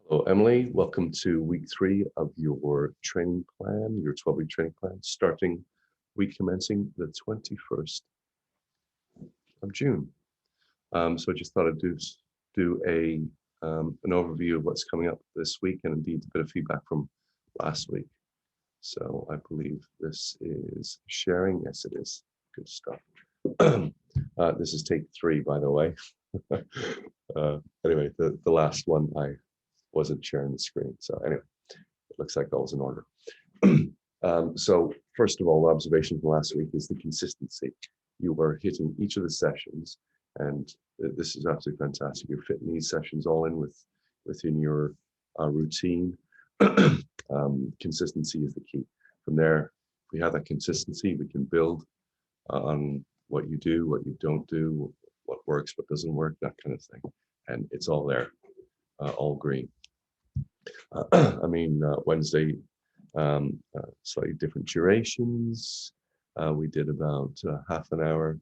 Hello, Emily. Welcome to week 3 of your training plan, your 12-week training plan, starting week commencing the 21st of June. So I just thought I'd do an overview of what's coming up this week and indeed a bit of feedback from last week. So I believe this is sharing. Yes, it is. Good stuff. This is take 3, by the way. Anyway, the last one I wasn't sharing the screen. So anyway, it looks like all's in order. So first of all, the observation from last week is the consistency. You were hitting each of the sessions, and this is absolutely fantastic. You're fitting these sessions all in within your routine. Consistency is the key. From there, if we have that consistency, we can build on what you do, what you don't do, what works, what doesn't work, that kind of thing. And it's all there, all green. Wednesday, slightly different durations. We did about half an hour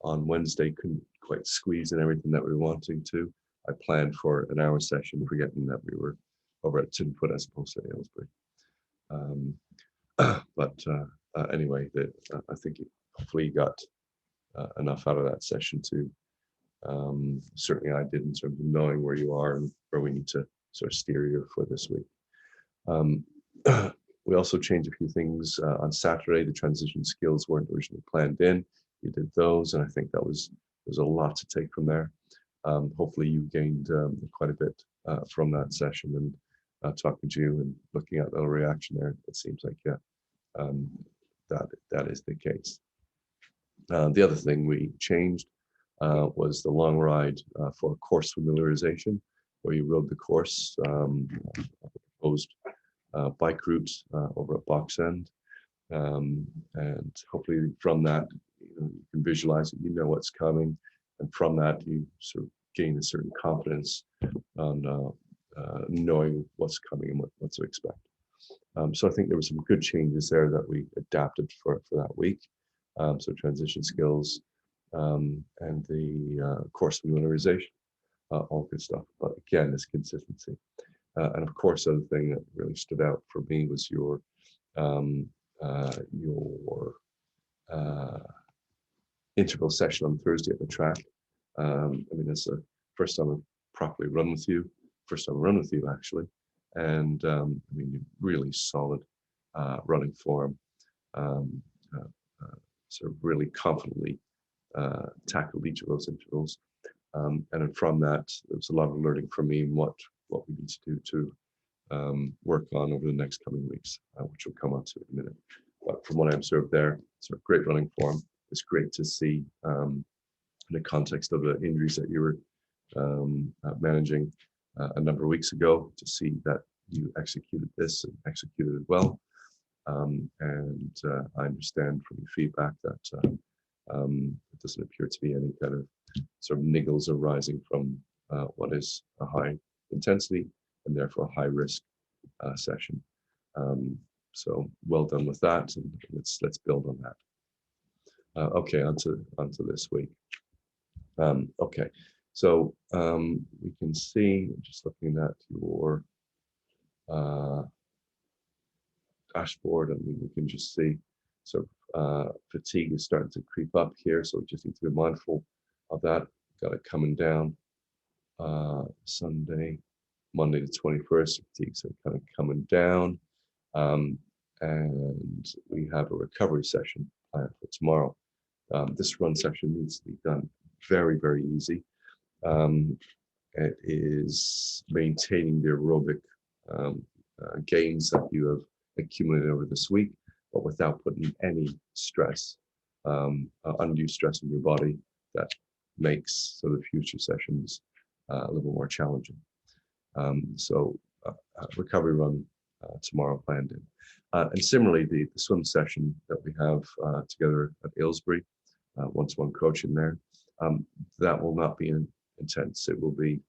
on Wednesday, couldn't quite squeeze in everything that we were wanting to. I planned for an hour session, forgetting that we were over at Tinfoot as opposed to Aylesbury. Anyway, I think hopefully you got enough out of that session to, certainly I did, in terms of knowing where you are and where we need to sort of steer you for this week. We also changed a few things on Saturday. The transition skills weren't originally planned in. You did those, and I think there's a lot to take from there. Hopefully you gained quite a bit from that session, and talking to you and looking at the reaction there, it seems like, yeah, that is the case. The other thing we changed was the long ride for course familiarization, where you rode the course, proposed bike route over at Box End. And hopefully from that, you can visualize it, you know what's coming. And from that, you sort of gain a certain confidence on knowing what's coming and what to expect. So I think there were some good changes there that we adapted for that week. So transition skills and the course familiarization, all good stuff. But again, this consistency. And of course, the other thing that really stood out for me was your interval session on Thursday at the track. It's the first time I've properly run with you, actually. And really solid running form. So really confidently tackled each of those intervals. And then from that, there was a lot of learning from me and what we need to do to work on over the next coming weeks, which we'll come on to in a minute. But from what I observed there, sort of great running form. It's great to see in the context of the injuries that you were managing a number of weeks ago, to see that you executed this and executed it well. I understand from your feedback that it doesn't appear to be any kind of sort of niggles arising from what is a high intensity and therefore high risk session. So well done with that, and let's build on that. Okay, onto this week. Okay, so we can see, just looking at your dashboard, and we can just see sort of fatigue is starting to creep up here, so we just need to be mindful of that. Got it coming down Sunday, Monday the 21st, fatigues are kind of coming down, and we have a recovery session planned for tomorrow. This run session needs to be done very, very easy. It is maintaining the aerobic gains that you have accumulated over this week, but without putting any stress, undue stress on your body that makes sort of future sessions a little more challenging. So recovery run tomorrow planned in. And similarly, the swim session that we have together at Aylesbury, one-to-one coaching there, that will not be intense. It will be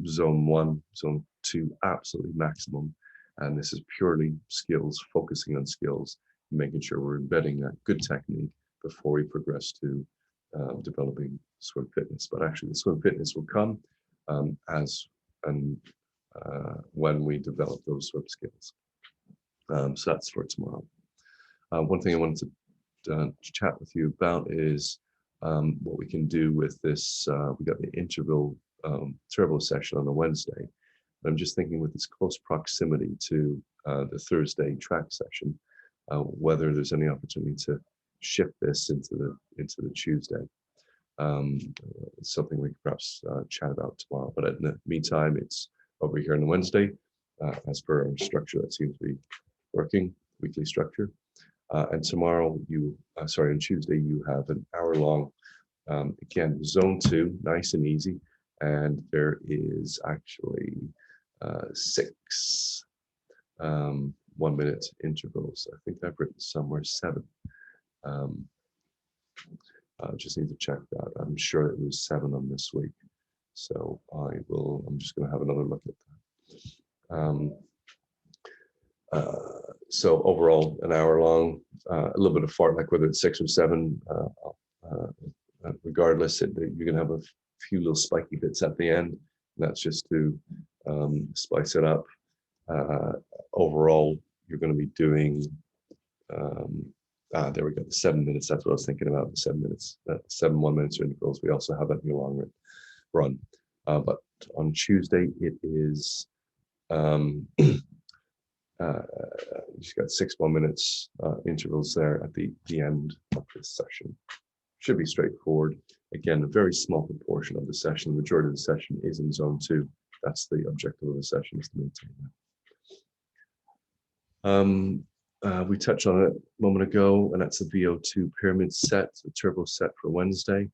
zone 1, zone 2, absolutely maximum. And this is purely skills, focusing on skills, making sure we're embedding that good technique before we progress to developing swim fitness. But actually the swim fitness will come as and when we develop those sort of skills. So that's for tomorrow. One thing I wanted to chat with you about is what we can do with this. We got the interval turbo session on a Wednesday. I'm just thinking with this close proximity to the Thursday track session, whether there's any opportunity to shift this into the Tuesday. It's something we could perhaps chat about tomorrow. But in the meantime, it's over here on the Wednesday, as per our structure that seems to be working, weekly structure. And tomorrow, on Tuesday, you have an hour-long, again, zone 2, nice and easy. And there is actually 6 1-minute intervals. I think I've written somewhere 7. I just need to check that. I'm sure it was 7 on this week. So I'm just going to have another look at that. So overall, an hour long, a little bit of fart, like whether it's 6 or 7, regardless, you're going to have a few little spiky bits at the end. And that's just to spice it up. Overall, you're going to be doing, there we go, the 7 minutes. That's what I was thinking about, the 7 minutes, 7 1-minute intervals. We also have that in the long run. But on Tuesday, it is, you've got 6 1-minute intervals there at the end of this session. Should be straightforward. Again, a very small proportion of the session. The majority of the session is in zone 2. That's the objective of the session, is to maintain that. We touched on it a moment ago, and that's the VO2 pyramid set, the turbo set for Wednesday.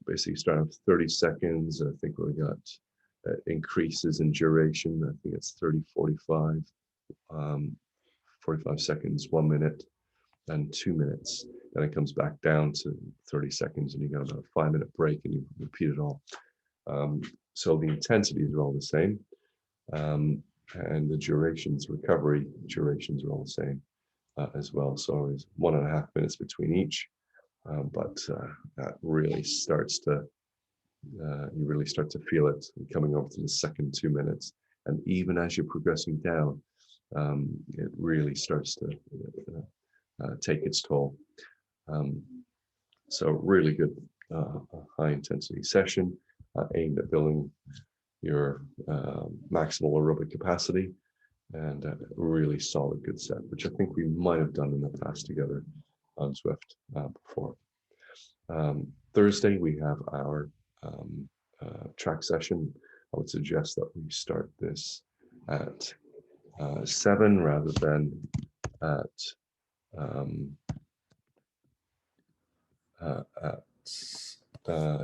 Basically, starting with 30 seconds. I think we got increases in duration. I think it's 30, 45, 45 seconds, 1 minute, and 2 minutes. Then it comes back down to 30 seconds, and you got about a 5-minute break, and you repeat it all. So the intensities are all the same, and the recovery durations are all the same as well. So it's 1.5 minutes between each, but that really starts to, you really start to feel it coming over to the second 2 minutes. And even as you're progressing down, it really starts to take its toll. So really good high intensity session aimed at building your maximal aerobic capacity, and a really solid good set, which I think we might have done in the past together on Zwift before. Thursday, we have our track session. I would suggest that we start this at 7 rather than at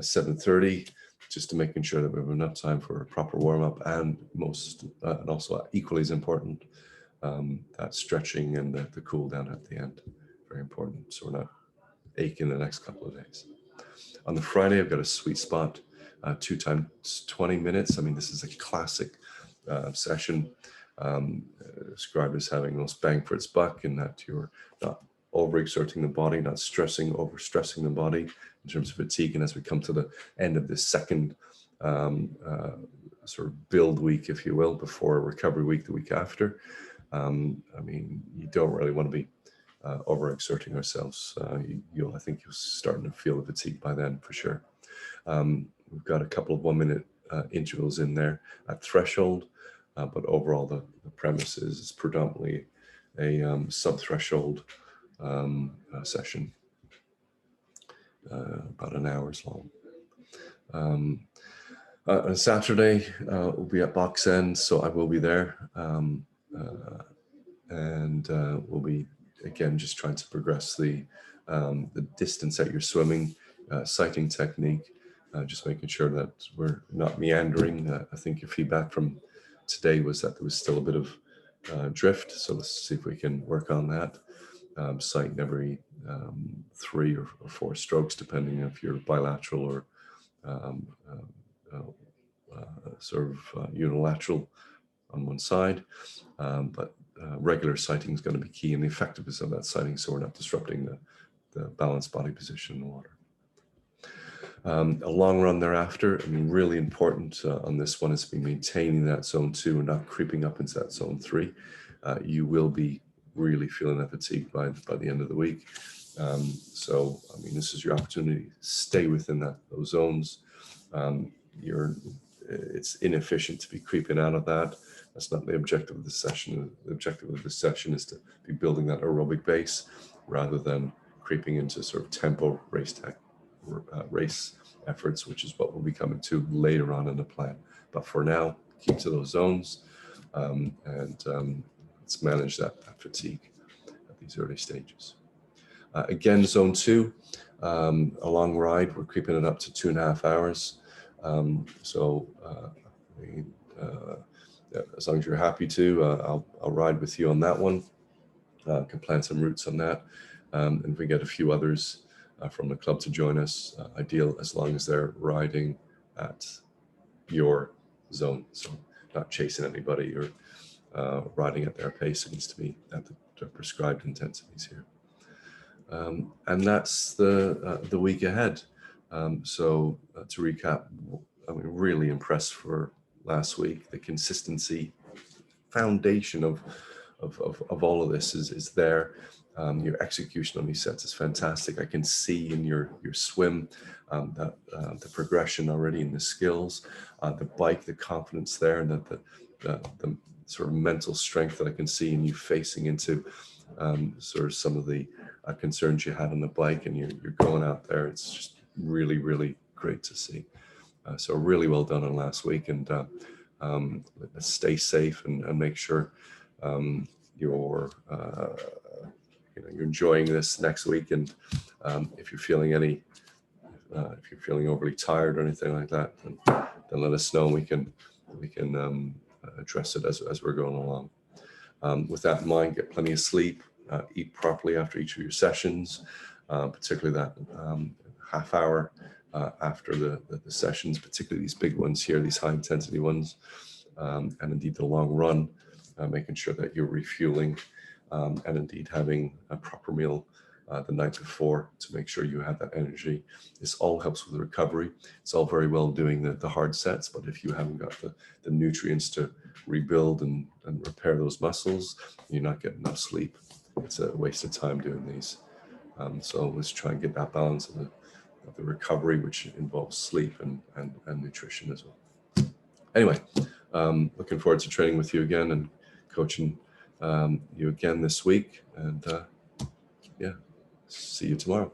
7:30, just to making sure that we have enough time for a proper warm-up, and and also equally as important, that stretching and the cool down at the end. Very important, so we're not aching the next couple of days. On the Friday, I've got a sweet spot, 2 times 20 minutes. I mean, this is a classic session, described as having most bang for its buck, in that you're not overexerting the body, not overstressing the body in terms of fatigue. And as we come to the end of this second sort of build week, if you will, before recovery week, the week after, I mean, you don't really want to be overexerting ourselves. I think you're starting to feel the fatigue by then, for sure. We've got a couple of 1-minute intervals in there at threshold, but overall the premise is predominantly a sub-threshold session, about an hour's long. On Saturday, we'll be at Box End, so I will be there, and we'll be, again, just trying to progress the distance that you're swimming, sighting technique, just making sure that we're not meandering. I think your feedback from today was that there was still a bit of drift, so let's see if we can work on that. Sighting every 3 or 4 strokes, depending if you're bilateral or sort of unilateral on one side, but regular sighting is going to be key in the effectiveness of that sighting, so we're not disrupting the balanced body position in the water. A long run thereafter, I mean, really important on this one is to be maintaining that zone 2 and not creeping up into that zone 3. You will be really feeling that fatigue by the end of the week. So, I mean, this is your opportunity to stay within those zones. It's inefficient to be creeping out of that. That's not the objective of the session. The objective of this session is to be building that aerobic base rather than creeping into sort of tempo race efforts, which is what we'll be coming to later on in the plan. But for now, keep to those zones and let's manage that fatigue at these early stages. Again, zone 2, a long ride, we're creeping it up to 2.5 hours. As long as you're happy to, I'll ride with you on that one. Can plan some routes on that. And if we get a few others from the club to join us, ideal, as long as they're riding at your zone. So not chasing anybody or riding at their pace. It needs to be at the prescribed intensities here. And that's the week ahead. So to recap, I'm really impressed for last week. The consistency foundation of all of this is there. Your execution on these sets is fantastic. I can see in your swim that the progression already in the skills, the bike, the confidence there, and the sort of mental strength that I can see in you facing into sort of some of the concerns you had on the bike, and you're going out there. It's just really, really great to see. So really well done on last week, and stay safe and make sure you're enjoying this next week. And if you're feeling if you're feeling overly tired or anything like that, then let us know, and we can address it as we're going along. With that in mind, get plenty of sleep, eat properly after each of your sessions, particularly that half hour after the sessions, particularly these big ones here, these high intensity ones, and indeed the long run, making sure that you're refueling and indeed having a proper meal the night before to make sure you have that energy. This all helps with the recovery. It's all very well doing the hard sets, but if you haven't got the nutrients to rebuild and repair those muscles, you're not getting enough sleep. It's a waste of time doing these. So let's try and get that balance of the recovery, which involves sleep and nutrition as well. Anyway, looking forward to training with you again and coaching you again this week. And yeah, see you tomorrow.